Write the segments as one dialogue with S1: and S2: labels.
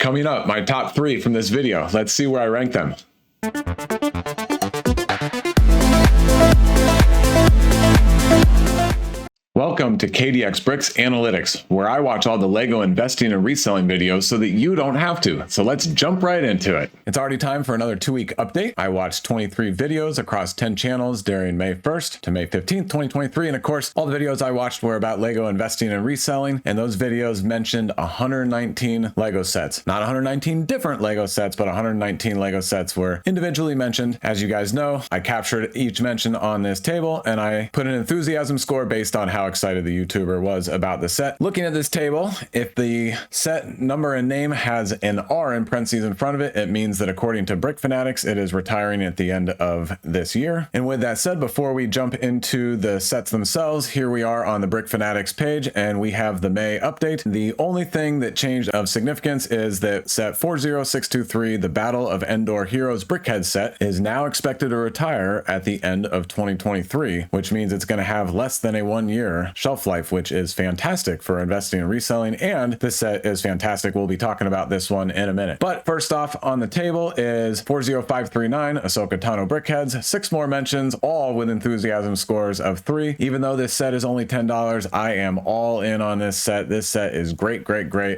S1: Coming up, my top 3 from this video. Let's see where I rank them. Welcome to KDX Bricks Analytics, where I watch all the Lego investing and reselling videos so that you don't have to. So let's jump right into it. It's already time for another 2-week update. I watched 23 videos across 10 channels during May 1st to May 15th, 2023. And of course, all the videos I watched were about Lego investing and reselling. And those videos mentioned 119 Lego sets. Not 119 different Lego sets, but 119 Lego sets were individually mentioned. As you guys know, I captured each mention on this table and I put an enthusiasm score based on how excited the YouTuber was about the set. Looking at this table, if the set number and name has an R in parentheses in front of it, it means that according to Brick Fanatics, it is retiring at the end of this year. And with that said, before we jump into the sets themselves, here we are on the Brick Fanatics page and we have the May update. The only thing that changed of significance is that set 40623, the Battle of Endor Heroes Brickheadz set, is now expected to retire at the end of 2023, which means it's going to have less than a 1-year shelf life, which is fantastic for investing and reselling. And this set is fantastic. We'll be talking about this one in a minute. But first off on the table is 40539 Ahsoka Tano Brickheadz. 6 more mentions, all with enthusiasm scores of 3. Even though this set is only $10, I am all in on this set. This set is great.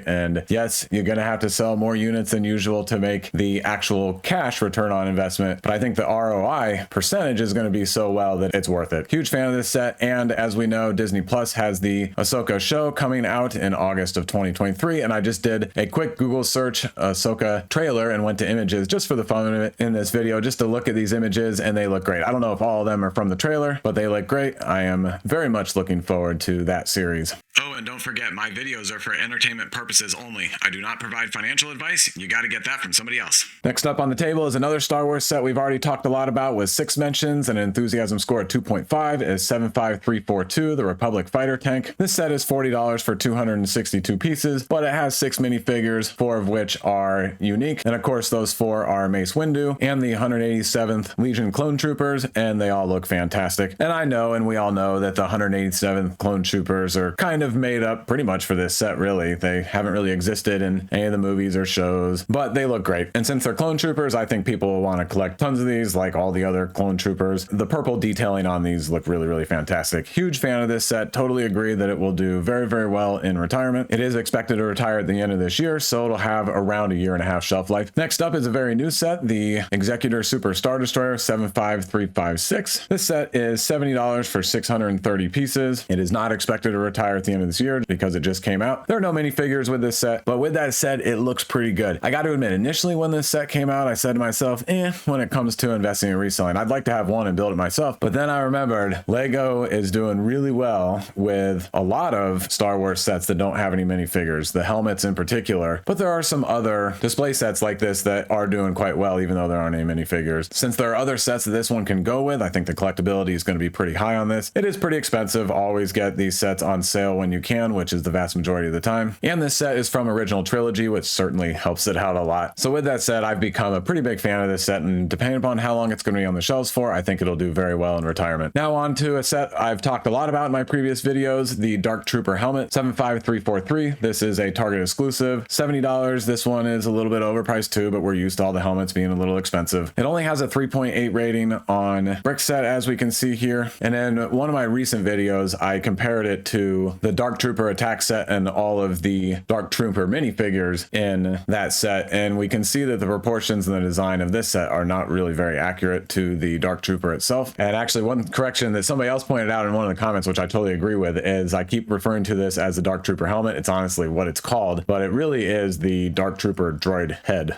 S1: And yes, you're going to have to sell more units than usual to make the actual cash return on investment. But I think the ROI percentage is going to be so well that it's worth it. Huge fan of this set. And as we know, Disney Plus has the Ahsoka show coming out in August of 2023, and I just did a quick Google search Ahsoka trailer and went to images just for the fun of it in this video, just to look at these images, and they look great. I don't know if all of them are from the trailer, but they look great. I am very much looking forward to that series. Oh, and don't forget, my videos are for entertainment purposes only. I do not provide financial advice. You got to get that from somebody else. Next up on the table is another Star Wars set we've already talked a lot about with 6 mentions and an enthusiasm score of 2.5 is 75342, the Republic Fighter Tank. This set is $40 for 262 pieces, but it has 6 minifigures, 4 of which are unique. And of course, those 4 are Mace Windu and the 187th Legion Clone Troopers, and they all look fantastic. And I know, and we all know, that the 187th Clone Troopers are kind of made up pretty much for this set, really. They haven't really existed in any of the movies or shows, but they look great. And since they're Clone Troopers, I think people will want to collect tons of these, like all the other Clone Troopers. The purple detailing on these look really fantastic. Huge fan of this set. Totally agree that it will do very well in retirement. It is expected to retire at the end of this year, so it'll have around a 1.5-year shelf life. Next up is a very new set, the Executor Super Star Destroyer 75356. This set is $70 for 630 pieces. It is not expected to retire at the end of this year because it just came out. There are no minifigures with this set, but with that said, it looks pretty good. I got to admit, initially when this set came out, I said to myself, when it comes to investing and reselling, I'd like to have one and build it myself. But then I remembered Lego is doing really well with a lot of Star Wars sets that don't have any minifigures, the helmets in particular, but there are some other display sets like this that are doing quite well, even though there aren't any minifigures. Since there are other sets that this one can go with, I think the collectability is going to be pretty high on this. It is pretty expensive. Always get these sets on sale when you can, which is the vast majority of the time. And this set is from Original Trilogy, which certainly helps it out a lot. So with that said, I've become a pretty big fan of this set, and depending upon how long it's going to be on the shelves for, I think it'll do very well in retirement. Now on to a set I've talked a lot about in my previous videos, the Dark Trooper helmet 75343. This is a Target exclusive, $70. This one is a little bit overpriced too, but we're used to all the helmets being a little expensive. It only has a 3.8 rating on Brickset, as we can see here. And in one of my recent videos, I compared it to the Dark Trooper attack set and all of the Dark Trooper minifigures in that set. And we can see that the proportions and the design of this set are not really very accurate to the Dark Trooper itself. And actually, one correction that somebody else pointed out in one of the comments, which I totally agree with, is I keep referring to this as the Dark Trooper helmet. It's honestly what it's called, but it really is the Dark Trooper droid head.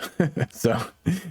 S1: So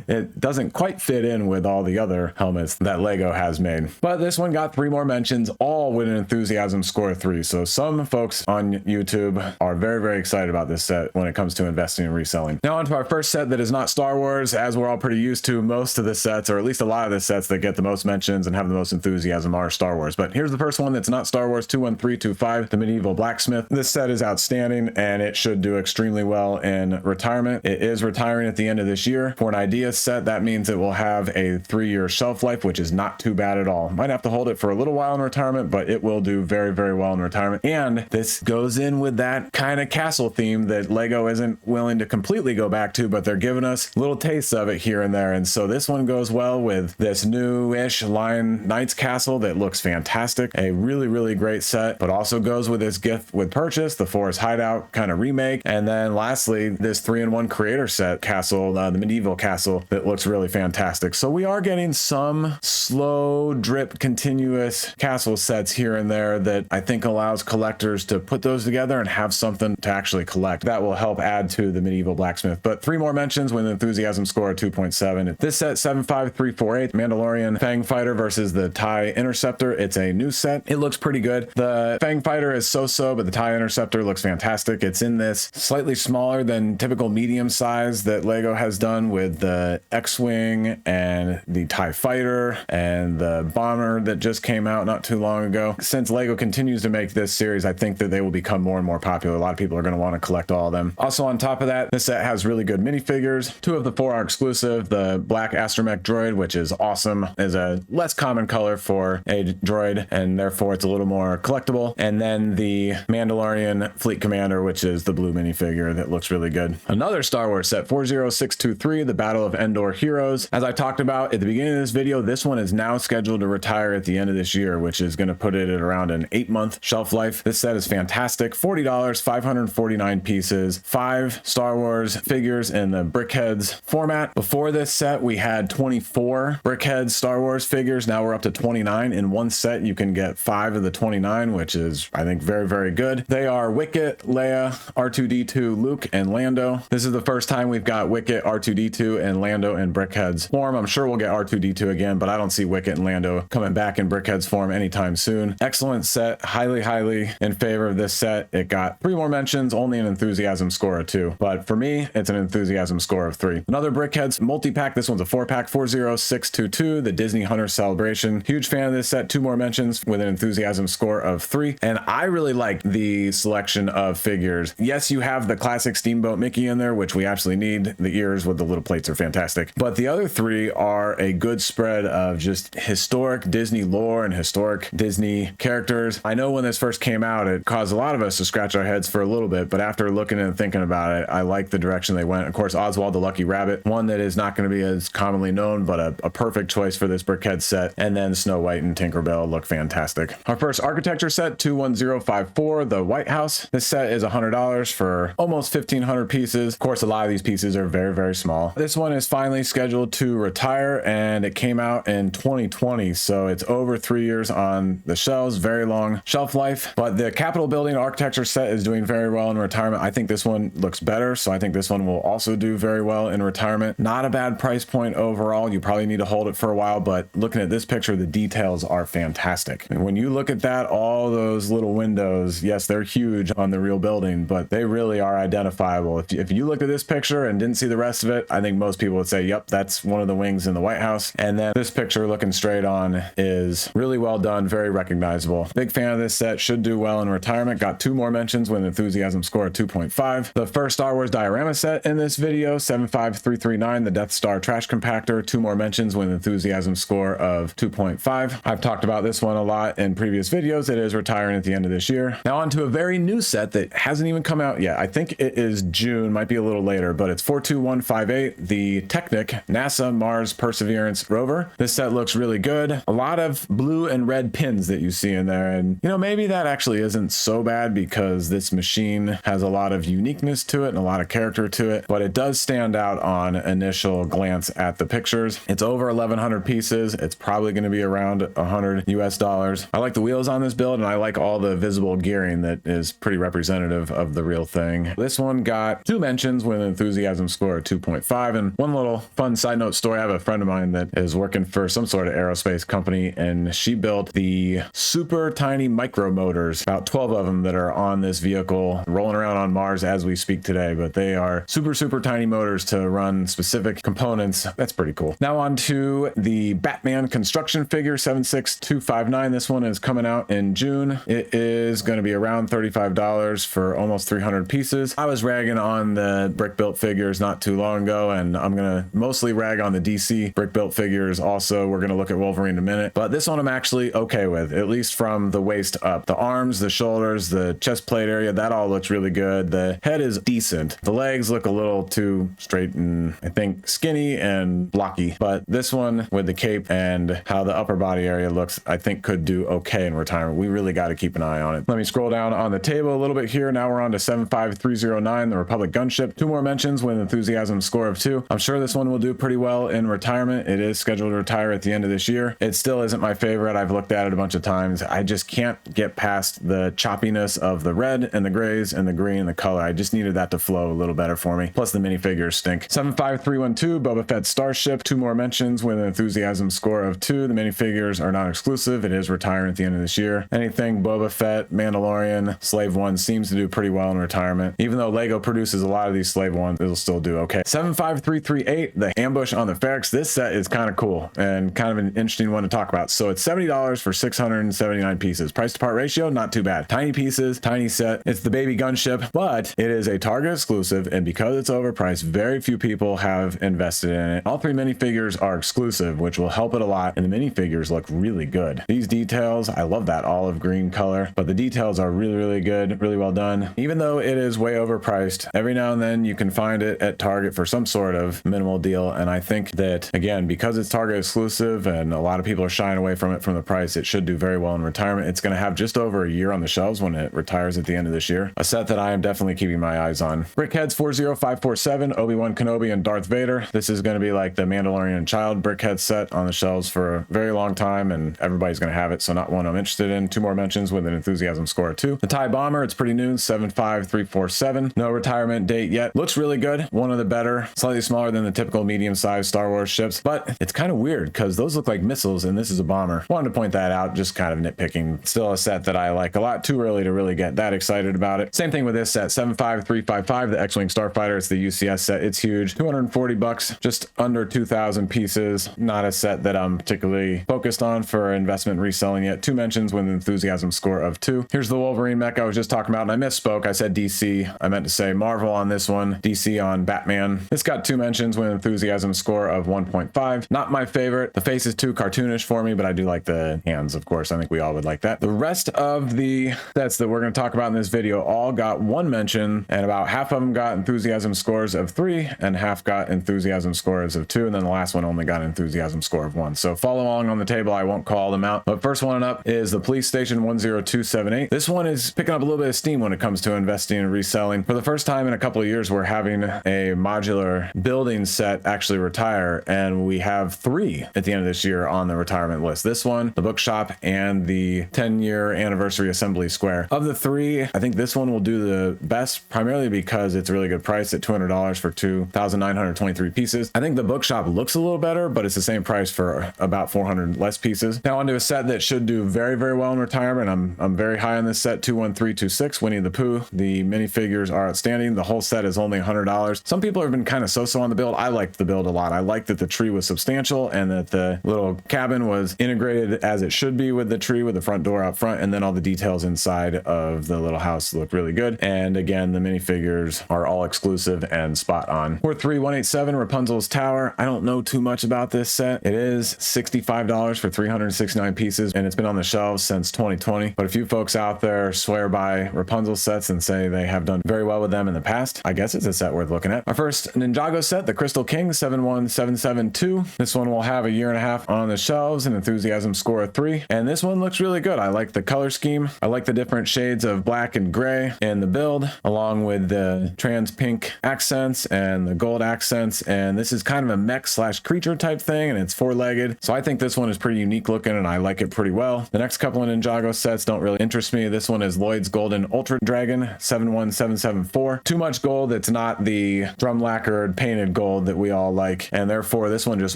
S1: it doesn't quite fit in with all the other helmets that Lego has made. But this one got 3 more mentions, all with an enthusiasm score of 3. So some folks on YouTube are very excited about this set when it comes to investing and reselling. Now on to our first set that is not Star Wars. As we're all pretty used to, most of the sets, or at least a lot of the sets that get the most mentions and have the most enthusiasm, are Star Wars. But here's the first one that's not Star Wars, 21325, the Medieval Blacksmith. This set is outstanding and it should do extremely well in retirement. It is retiring at the end of this year. For an idea set, that means it will have a 3-year shelf life, which is not too bad at all. Might have to hold it for a little while in retirement, but it will do very well in retirement. And board. This goes in with that kind of castle theme that Lego isn't willing to completely go back to, but they're giving us little tastes of it here and there. And so this one goes well with this new-ish Lion Knights castle that looks fantastic. A really, really great set, but also goes with this gift with purchase, the Forest Hideout kind of remake. And then lastly, this 3-in-1 creator set castle, the medieval castle that looks really fantastic. So we are getting some slow drip continuous castle sets here and there that I think allows collectors to put those together and have something to actually collect. That will help add to the medieval blacksmith. But 3 more mentions with an enthusiasm score of 2.7. This set 75348 Mandalorian Fang Fighter versus the TIE Interceptor. It's a new set. It looks pretty good. The Fang Fighter is so-so, but the TIE Interceptor looks fantastic. It's in this slightly smaller than typical medium size that Lego has done with the X-Wing and the TIE Fighter and the bomber that just came out not too long ago. Since Lego continues to make this series, I think that they will become more and more popular. A lot of people are going to want to collect all of them. Also on top of that, this set has really good minifigures. 2 of the 4 are exclusive. The black astromech droid, which is awesome, is a less common color for a droid, and therefore it's a little more collectible. And then the Mandalorian Fleet Commander, which is the blue minifigure that looks really good. Another Star Wars set, 40623, the Battle of Endor Heroes. As I talked about at the beginning of this video, this one is now scheduled to retire at the end of this year, which is going to put it at around an 8-month shelf life. This set is fantastic. $40, 549 pieces, 5 Star Wars figures in the Brickheadz format. Before this set, we had 24 Brickheadz Star Wars figures. Now we're up to 29. In one set, you can get 5 of the 29, which is, I think, very, very good. They are Wicket, Leia, R2-D2, Luke, and Lando. This is the first time we've got Wicket, R2-D2, and Lando in Brickheadz form. I'm sure we'll get R2-D2 again, but I don't see Wicket and Lando coming back in Brickheadz form anytime soon. Excellent set. Highly, highly in favor of this set. It got 3 more mentions, only an enthusiasm score of 2. But for me, it's an enthusiasm score of 3. Another Brickheadz multi-pack. This one's a 4-pack, 40622, the Disney Hunter Celebration. Huge fan of this set. 2 more mentions with an enthusiasm score of 3. And I really like the selection of figures. Yes, you have the classic Steamboat Mickey in there, which we absolutely need. The ears with the little plates are fantastic. But the other 3 are a good spread of just historic Disney lore and historic Disney characters. I know when this first came out, it caused a lot of us to scratch our heads for a little bit, but after looking and thinking about it, I like the direction they went. Of course, Oswald the Lucky Rabbit, one that is not going to be as commonly known, but a perfect choice for this Brickhead set. And then Snow White and Tinkerbell look fantastic. Our first architecture set, 21054, the White House. This set is $100 for almost 1,500 pieces. Of course, a lot of these pieces are very, very small. This one is finally scheduled to retire, and it came out in 2020, so it's over 3 years on the shelves. Very long shelf life. But the Capitol Building architecture set is doing very well in retirement. I think this one looks better, so I think this one will also do very well in retirement. Not a bad price point overall. You probably need to hold it for a while, but looking at this picture, the details are fantastic. And when you look at that, all those little windows, yes, they're huge on the real building, but they really are identifiable. If you looked at this picture and didn't see the rest of it, I think most people would say, yep, that's one of the wings in the White House. And then this picture looking straight on is really well done, very recognizable. Big fan of this set, should do well in retirement. Got 2 more mentions with an enthusiasm score of 2.5. The first Star Wars diorama set in this video, 75339, the Death Star Trash Compactor. 2 more mentions with an enthusiasm score of 2.5. I've talked about this one a lot in previous videos. It is retiring at the end of this year. Now on to a very new set that hasn't even come out yet. I think it is June, might be a little later, but it's 42158, the Technic NASA Mars Perseverance rover. This set looks really good. A lot of blue and red pins that you see in there, and you know, maybe that actually isn't so bad because this machine has a lot of uniqueness to it and a lot of character to it, but it does stand out on initial glance at the pictures. It's over 1,100 pieces. It's probably going to be around $100 US. I like the wheels on this build, and I like all the visible gearing that is pretty representative of the real thing. This one got 2 mentions with an enthusiasm score of 2.5. And one little fun side note story, I have a friend of mine that is working for some sort of aerospace company, and she built the super tiny micro motors, about 12 of them that are on this vehicle rolling around on Mars as we speak today, but they are super, super tiny motors to run specific components. That's pretty cool. Now on to the Batman construction figure, 76259. This one is coming out in June. It is going to be around $35 for almost 300 pieces. I was ragging on the brick built figures not too long ago, and I'm going to mostly rag on the DC brick built figures also. We're going to look at Wolverine in a minute, but this one I'm actually okay with, at least from the waist up. The arms, the shoulders, the chest plate area, that all looks really good. The head is decent. The legs look a little too straight and I think skinny and blocky, but this one with the cape and how the upper body area looks, I think could do okay in retirement. We really got to keep an eye on it. Let me scroll down on the table a little bit here. Now we're on to 75309, the Republic gunship. 2 more mentions with enthusiasm score of 2. I'm sure this one will do pretty well in retirement. It is scheduled to retire at the end of this year. It still isn't my favorite. I've looked at it a bunch of times. I just can't get past the choppiness of the red and the grays and the green and the color. I just needed that to flow a little better for me. Plus the minifigures stink. 75312, Boba Fett Starship. 2 more mentions with an enthusiasm score of 2. The minifigures are not exclusive. It is retiring at the end of this year. Anything Boba Fett, Mandalorian, Slave One seems to do pretty well in retirement. Even though Lego produces a lot of these Slave Ones, it'll still do okay. 75338, the ambush on the Ferrex. This set is kind of cool and kind of an interesting one to talk about. So it's $70 for 679 pieces. Price to part ratio, not too bad. Tiny pieces, tiny set. It's the baby gunship, but it is a Target exclusive, and because it's overpriced, very few people have invested in it. All 3 minifigures are exclusive, which will help it a lot, and the minifigures look really good. These details, I love that olive green color, but the details are really, really good, really well done. Even though it is way overpriced, every now and then you can find it at Target for some sort of minimal deal, and I think that, again, because it's Target exclusive and a lot of people are shying away from it from the price, it should do very well in retirement. It's going to have just over a year on the shelves when it retires at the end of this year. A set that I am definitely keeping my eyes on. Brickheadz 40547, Obi-Wan Kenobi and Darth Vader. This is going to be like the Mandalorian child Brickheadz set on the shelves for a very long time, and everybody's going to have it, so not one I'm interested in. 2 more mentions with an enthusiasm score of 2. The TIE Bomber, it's pretty new, 75347. No retirement date yet. Looks really good. One of the better, slightly smaller than the typical medium-sized Star Wars ships, but it's kind of weird because those look like missiles and this is a bomber. Wanted to point that out, just kind of nitpicking. Still a set that I like a lot. Too early to really get that excited about it. Same thing with this set, 75355, the X-Wing Starfighter. It's the UCS set. It's huge. 240 bucks, just under 2,000 pieces. Not a set that I'm particularly focused on for investment reselling yet. 2 mentions with an enthusiasm score of 2. Here's the Wolverine mech I was just talking about, and I misspoke. I said DC. I meant to say Marvel on this one, DC on Batman. It's got 2 mentions with an enthusiasm score of 1.5. Not my favorite. The face is too cartoonish for me, but I do like the hands, of course. I think we all would like that. The rest of the sets that we're going to talk about in this video all got 1 mention, and about half of them got enthusiasm scores of 3 and half got enthusiasm scores of 2, and then the last one only got an enthusiasm score of 1. So follow along on the table. I won't call them out, but first one up is the Police Station 10278. This one is picking up a little bit of steam when it comes to investing and reselling. For the first time in a couple of years, we're having a modular building set actually retire, and we have 3 at the end of this year on the retirement list. This one, the Bookshop, and the 10-year anniversary Assembly Square. Of the 3, I think this one will do the best, primarily because it's a really good price at $200 for 2,923 pieces. I think the Bookshop looks a little better, but it's the same price for about 400 less pieces. Now onto a set that should do very, very well in retirement. I'm very high on this set, 21326, Winnie the Pooh. The minifigures are outstanding. The whole set is only $100. Some people have been kind of so-so on the build. I liked the build a lot. I liked that the tree was substantial and that the little cabin was integrated as it should be with the tree, with the front door out front, and then all the details inside of the little house look really good. And again, the minifigures are all exclusive and spot on. 43187, Rapunzel's Tower. I don't know too much about this set. It is $65 for 369 pieces, and it's been on the shelves since 2020. But a few folks out there swear by Rapunzel sets and say they have done very well with them in the past. I guess it's a set worth looking at. Our first Ninjago set, the Crystal King 71772. This one will have a year and a half on the shelves, an enthusiasm score of 3. And this one looks really good. I like the color scheme. I like the different shades of black and gray in the build, along with the trans pink accents and the gold accents. And this is kind of a mech slash creature type thing, and it's 4-legged. So I think this one is pretty unique looking, and I like it pretty well. The next couple of Ninjago sets don't really interest me. This one is Lloyd's Golden Ultra Dragon 71774. Too much gold. It's not the drum lacquered painted gold that we all like, and therefore this one just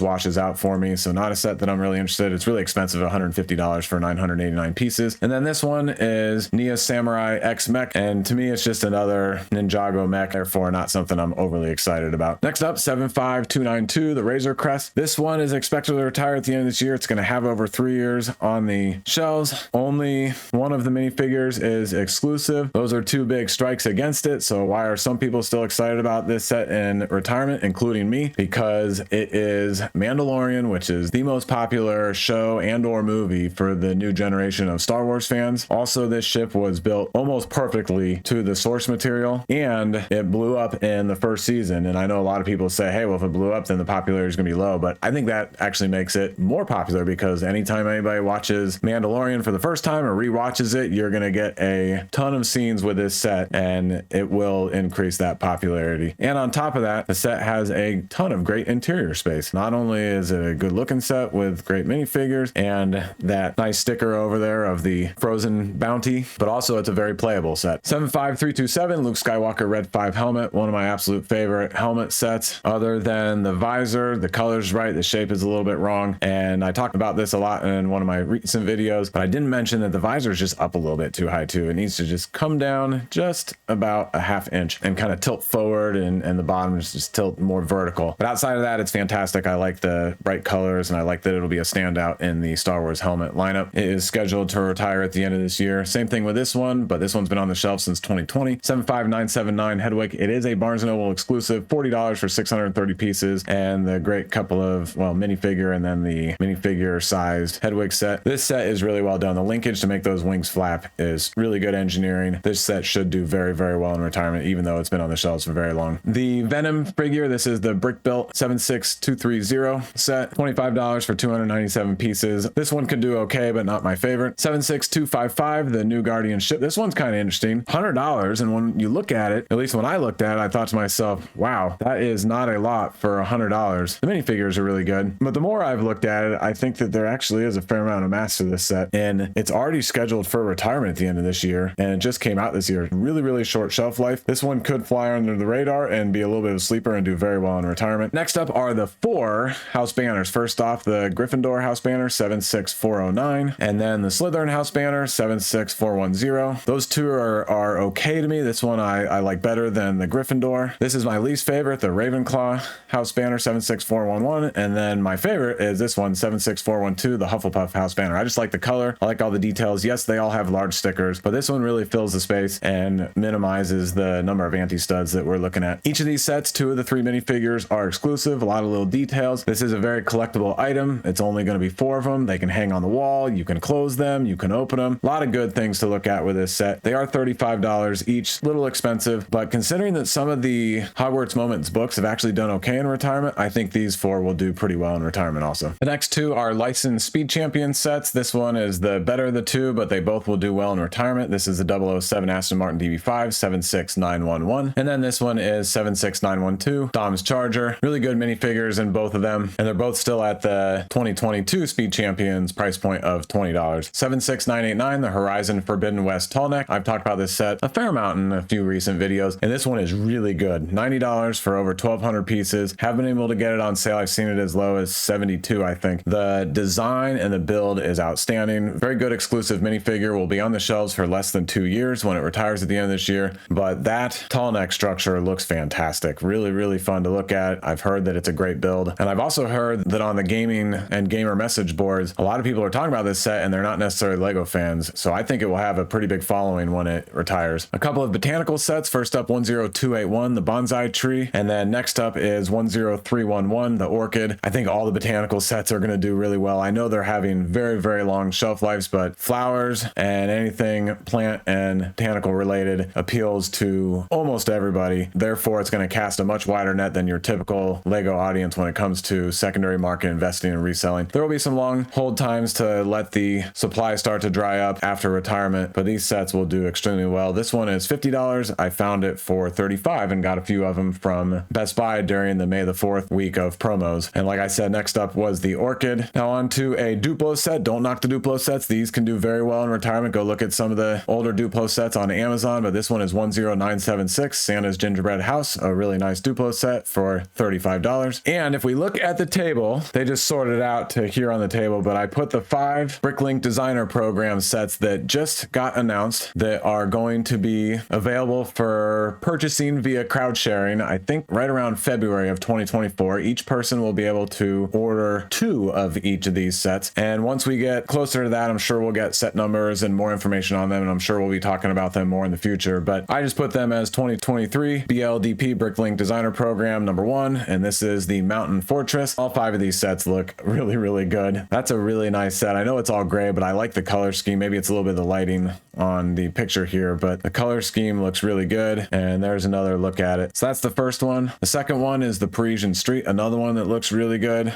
S1: washes out for me. So not a set that I'm really interested in. It's really expensive, $150 for 989 pieces. And then this one is Nia Samurai X Mech, and to me it's just another Ninjago mech, therefore not something I'm overly excited about. Next up, 75292, the Razor Crest. This one is expected to retire at the end of this year. It's going to have over 3 years on the shelves. Only one of the minifigures is exclusive. Those are 2 big strikes against it. So why are some people still excited about this set in retirement, including me? Because it is Mandalorian, which is the most popular show and or movie for the new generation of Star Wars fans. Also, this ship was built almost perfectly to the source material, and it blew up in the first season. And I know a lot of people say, hey, well, if it blew up, then the popularity is going to be low. But I think that actually makes it more popular, because anytime anybody watches Mandalorian for the first time or rewatches it, you're going to get a ton of scenes with this set, and it will increase that popularity. And on top of that, the set has a ton of great interior space. Not only is it a good looking set with great minifigures and that nice sticker over there of the Frozen bounty, but also it's a very playable set. 75327 Luke Skywalker Red 5 helmet, one of my absolute favorite helmet sets. Other than the visor, the color's right, the shape is a little bit wrong, and I talked about this a lot in one of my recent videos, but I didn't mention that the visor is just up a little bit too high too. It needs to just come down just about a ½ inch and kind of tilt forward, and the bottom is just tilt more vertical. But outside of that, it's fantastic. I like the bright colors, and I like that it'll be a standout in the Star Wars helmet lineup. It is scheduled to retire at the end of this year. Same thing with this one, but this one's been on the shelf since 2020. 75979 Hedwig. It is a Barnes & Noble exclusive, $40 for 630 pieces, and the great couple of, well, minifigure and then the minifigure sized Hedwig set. This set is really well done. The linkage to make those wings flap is really good engineering. This set should do very, very well in retirement, even though it's been on the shelves for very long. The Venom figure, this is the Brick Built 76230 set, $25 for 297 pieces. This one could do okay, but not my favorite. 76255, the New Guardian ship. This one's kind of interesting, $100. And when you look at it, at least when I looked at it, I thought to myself, wow, that is not a lot for $100. The minifigures are really good, but the more I've looked at it, I think that there actually is a fair amount of mass to this set, and it's already scheduled for retirement at the end of this year, and it just came out this year. Really, really short shelf life. This one could fly under the radar and be a little bit of a sleeper and do very well in retirement. Next up are the 4 house banners. First off, the Gryffindor house banner, 76409, and then the Slytherin house banner, 76410. Those two are okay to me. This one I like better than the Gryffindor. This is my least favorite, the Ravenclaw house banner, 76411, and then my favorite is this one, 76412, the Hufflepuff house banner. I just like the color. I like all the details. Yes, they all have large stickers, but this one really fills the space and minimizes the number of anti-studs that we're looking at. Each of these sets, 2 of the 3 minifigures are exclusive, a lot of little details. This is a very collectible item. It's only going to be 4 of them. They can hang on the wall. You can close them. You can open them. A lot of good things to look at with this set. They are $35 each, little expensive, but considering that some of the Hogwarts Moments books have actually done okay in retirement, I think these 4 will do pretty well in retirement also. The next 2 are licensed Speed Champion sets. This one is the better of the 2, but they both will do well in retirement. This is the 007 Aston Martin DB5, 76911, and then this one is 76912, Dom's Charger. Really good minifigures in both of them, and they're both still at the 2022 Speed Champions price point of $20. 76989, the Horizon Forbidden West Tall Neck. I've talked about this set a fair amount in a few recent videos, and this one is really good. $90 for over 1,200 pieces. Have been able to get it on sale. I've seen it as low as 72, I think. The design and the build is outstanding. Very good exclusive minifigure. Will be on the shelves for less than 2 years when it retires at the end of this year, but that tall neck structure looks fantastic. Really, really fun to look at. I've heard that it's a great build, and I've also heard that on the gaming and gamer message boards, a lot of people are talking about this set and they're not necessarily Lego fans, so I think it will have a pretty big following when it retires. A couple of botanical sets. First up, 10281, the bonsai tree, and then next up is 10311, the orchid. I think all the botanical sets are going to do really well. I know they're having very, very long shelf lives, but flowers and anything plant and botanical related appeals to almost everybody. Therefore, it's going to cast a much wider net than your typical Lego audience when it comes to secondary market investing and reselling. There will be some long hold times to let the supply start to dry up after retirement, but these sets will do extremely well. This one is $50. I found it for $35 and got a few of them from Best Buy during the May the 4th week of promos. And like I said, next up was the orchid. Now on to a Duplo set. Don't knock the Duplo sets. These can do very well in retirement. Go look at some of the older Duplo sets on Amazon, but this one is 10976, Santa's Gingerbread House, a really nice Duplo set for $35. And if we look at the table, they just sorted it out to here on the table, but I put the 5 Bricklink Designer Program sets that just got announced that are going to be available for purchasing via crowd sharing, I think right around February of 2024. Each person will be able to order 2 of each of these sets, and once we get closer to that, I'm sure we'll get set numbers and more information on them, and I'm sure we'll be talking about them more in the future, but I just put them as 2023 BLDP Bricklink Designer Program number 1, and this is the Mountain Fortress. All 5 of these sets look really, really good. That's a really nice set. I know it's all gray, but I like the color scheme. Maybe it's gets a little bit of the lighting on the picture here, but the color scheme looks really good. And there's another look at it. So that's the first one. The second one is the Parisian Street, another one that looks really good.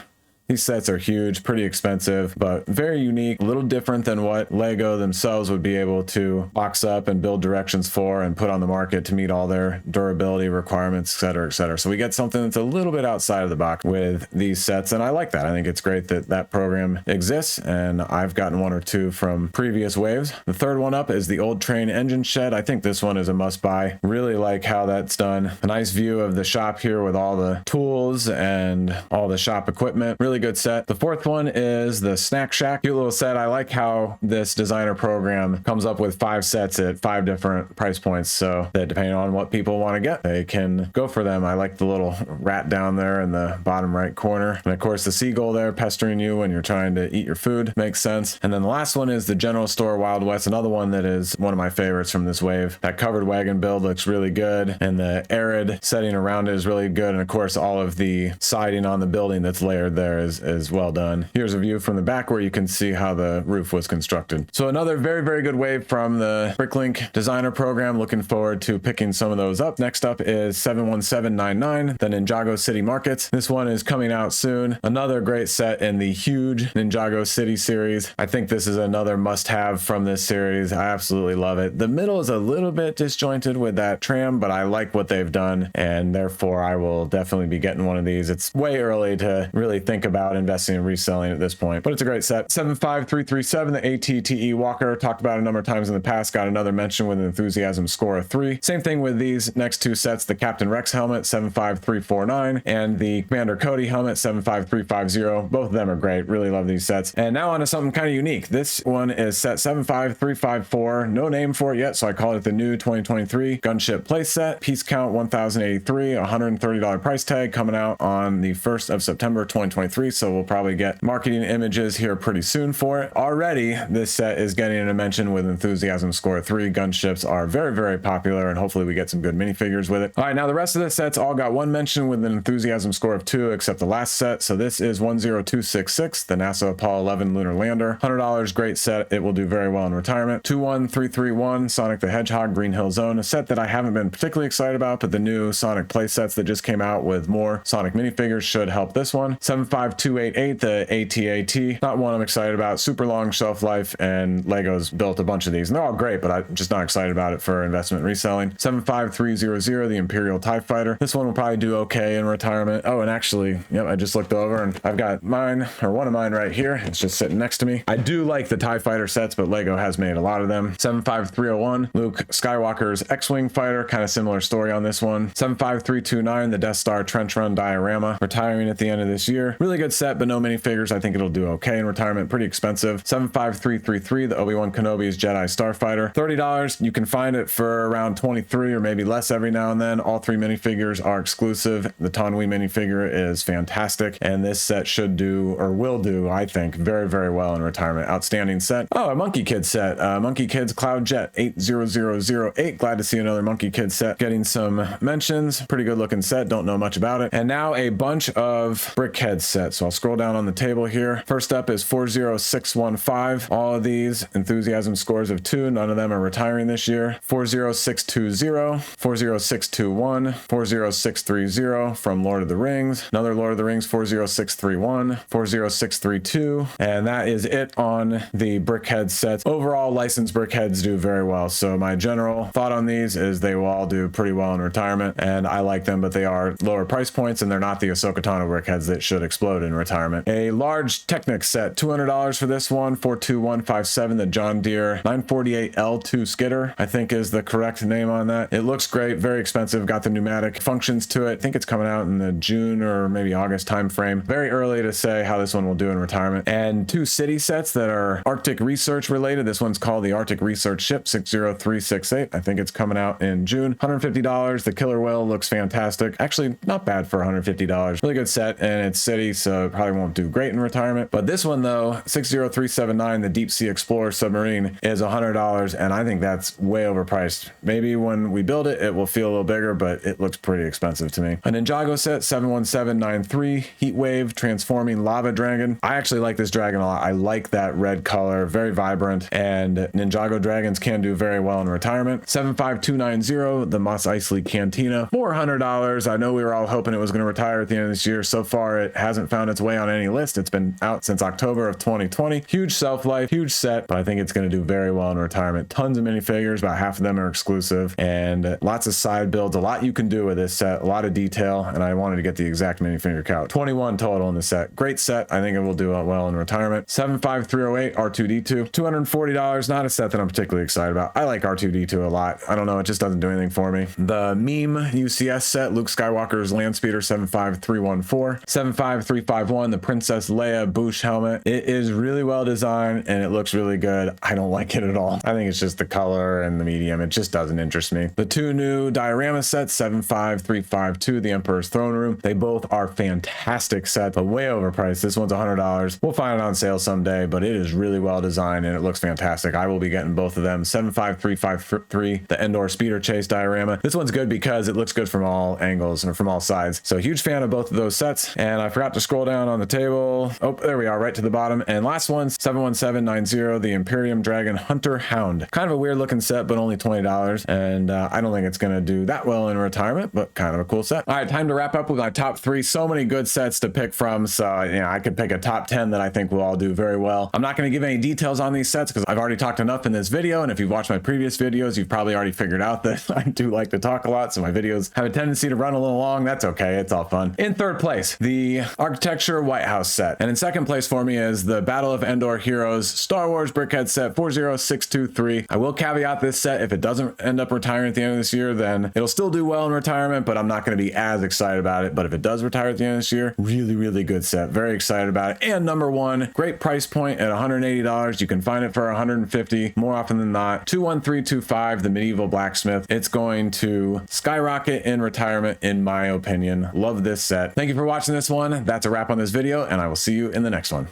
S1: These sets are huge, pretty expensive, but very unique, a little different than what Lego themselves would be able to box up and build directions for and put on the market to meet all their durability requirements, et cetera, et cetera. So we get something that's a little bit outside of the box with these sets, and I like that. I think it's great that that program exists, and I've gotten one or two from previous waves. The third one up is the Old Train Engine Shed. I think this one is a must-buy. Really like how that's done. A nice view of the shop here with all the tools and all the shop equipment. Really good set. The fourth one is the Snack Shack. Cute little set. I like how this designer program comes up with 5 sets at 5 different price points, so that depending on what people want to get, they can go for them. I like the little rat down there in the bottom right corner. And of course the seagull there pestering you when you're trying to eat your food. Makes sense. And then the last one is the General Store Wild West, another one that is one of my favorites from this wave. That covered wagon build looks really good, and the arid setting around it is really good. And of course all of the siding on the building that's layered there is well done. Here's a view from the back where you can see how the roof was constructed. So another very, very good wave from the Bricklink designer program. Looking forward to picking some of those up. Next up is 71799, the Ninjago City Markets. This one is coming out soon. Another great set in the huge Ninjago City series. I think this is another must-have from this series. I absolutely love it. The middle is a little bit disjointed with that tram, but I like what they've done, and therefore I will definitely be getting one of these. It's way early to really think about investing and reselling at this point, but it's a great set. 75337, the ATTE Walker, talked about a number of times in the past, got another mention with an enthusiasm score of 3. Same thing with these next two sets, the Captain Rex helmet 75349 and the Commander Cody helmet 75350. Both of them are great. Really love these sets. And now on to something kind of unique. This one is set 75354. No name for it yet, so I call it the new 2023 gunship play set. Piece count 1083, $130 price tag, coming out on the 1st of September 2023. So we'll probably get marketing images here pretty soon for it. Already, this set is getting a mention with enthusiasm score 3. Gunships are very, very popular, and hopefully we get some good minifigures with it. All right, now the rest of the sets all got one mention with an enthusiasm score of 2, except the last set. So this is 10266, the NASA Apollo 11 lunar lander. $100, great set. It will do very well in retirement. 21331, Sonic the Hedgehog Green Hill Zone, a set that I haven't been particularly excited about, but the new Sonic play sets that just came out with more Sonic minifigures should help this one. 75288, the ATAT, not one I'm excited about. Super long shelf life, and Lego's built a bunch of these, and they're all great, but I'm just not excited about it for investment reselling. 75300, the Imperial TIE Fighter. This one will probably do okay in retirement. Oh, and actually, yep, I just looked over and I've got mine, or one of mine right here. It's just sitting next to me. I do like the TIE Fighter sets, but Lego has made a lot of them. 75301, Luke Skywalker's X-Wing Fighter, kind of similar story on this one. 75329, the Death Star Trench Run diorama, retiring at the end of this year. Really good set, but no minifigures. I think it'll do okay in retirement. Pretty expensive. 75333, the Obi-Wan Kenobi's Jedi Starfighter. $30. You can find it for around 23 or maybe less every now and then. All 3 minifigures are exclusive. The Tanwi minifigure is fantastic, and this set should do, or will do, I think, very, very well in retirement. Outstanding set. Oh, a Monkey Kid set. Monkey Kid's Cloud Jet 80008. Glad to see another Monkey Kid set getting some mentions. Pretty good looking set. Don't know much about it. And now a bunch of Brickheadz sets. So I'll scroll down on the table here. First up is 40615. All of these enthusiasm scores of 2. None of them are retiring this year. 40620, 40621, 40630 from Lord of the Rings. Another Lord of the Rings 40631, 40632. And that is it on the Brickheadz sets. Overall, licensed Brickheadz do very well. So my general thought on these is they will all do pretty well in retirement, and I like them, but they are lower price points, and they're not the Ahsoka Tano Brickheadz that should explode in retirement. A large Technic set, $200 for this one. 42157, the John Deere 948 L2 skidder, I think is the correct name on that. It looks great, very expensive, got the pneumatic functions to it. I think it's coming out in the June or maybe August time frame. Very early to say how this one will do in retirement. And 2 city sets that are Arctic research related. This one's called the Arctic Research Ship 60368. I think it's coming out in June. $150. The Killer Whale looks fantastic. Actually, not bad for $150. Really good set, and it's city, so so it probably won't do great in retirement. But this one though, 60379, the Deep Sea Explorer submarine, is $100, and I think that's way overpriced. Maybe when we build it, it will feel a little bigger, but it looks pretty expensive to me. A Ninjago set, 71793, Heat Wave Transforming Lava Dragon. I actually like this dragon a lot. I like that red color, very vibrant, and Ninjago dragons can do very well in retirement. 75290, the Mos Eisley Cantina, $400. I know we were all hoping it was going to retire at the end of this year. So far, it hasn't found its way on any list. It's been out since October of 2020. Huge shelf life, huge set, but I think it's going to do very well in retirement. Tons of minifigures, about half of them are exclusive, and lots of side builds. A lot you can do with this set, a lot of detail, and I wanted to get the exact minifigure count. 21 total in the set. Great set. I think it will do well in retirement. 75308, R2D2, $240. Not a set that I'm particularly excited about. I like R2D2 a lot. I don't know, it just doesn't do anything for me. The meme UCS set, Luke Skywalker's Land Speeder, 75314. 75351, the Princess Leia Boosh helmet. It is really well designed and it looks really good. I don't like it at all. I think it's just the color and the medium. It just doesn't interest me. The two new diorama sets, 75352, the Emperor's Throne Room. They both are fantastic sets, but way overpriced. This one's $100. We'll find it on sale someday, but it is really well designed and it looks fantastic. I will be getting both of them. 75353, the Endor Speeder Chase diorama. This one's good because it looks good from all angles and from all sides. So huge fan of both of those sets. And I forgot to scroll down on the table. Oh, there we are, right to the bottom. And last one, 71790, the Imperium Dragon Hunter Hound. Kind of a weird looking set, but only $20. And I don't think it's going to do that well in retirement, but kind of a cool set. All right, time to wrap up with my top 3. So many good sets to pick from. So, I could pick a top 10 that I think will all do very well. I'm not going to give any details on these sets because I've already talked enough in this video. And if you've watched my previous videos, you've probably already figured out that I do like to talk a lot. So my videos have a tendency to run a little long. That's okay. It's all fun. In third place, the Architecture White House set. And in second place for me is the Battle of Endor Heroes Star Wars Brickhead set, 40623. I will caveat this set. If it doesn't end up retiring at the end of this year, then it'll still do well in retirement, but I'm not going to be as excited about it. But if it does retire at the end of this year, really, really good set. Very excited about it. And number one, great price point at $180. You can find it for $150 more often than not. 21325, the Medieval Blacksmith. It's going to skyrocket in retirement, in my opinion. Love this set. Thank you for watching this one. That's a wrap on this video, and I will see you in the next one.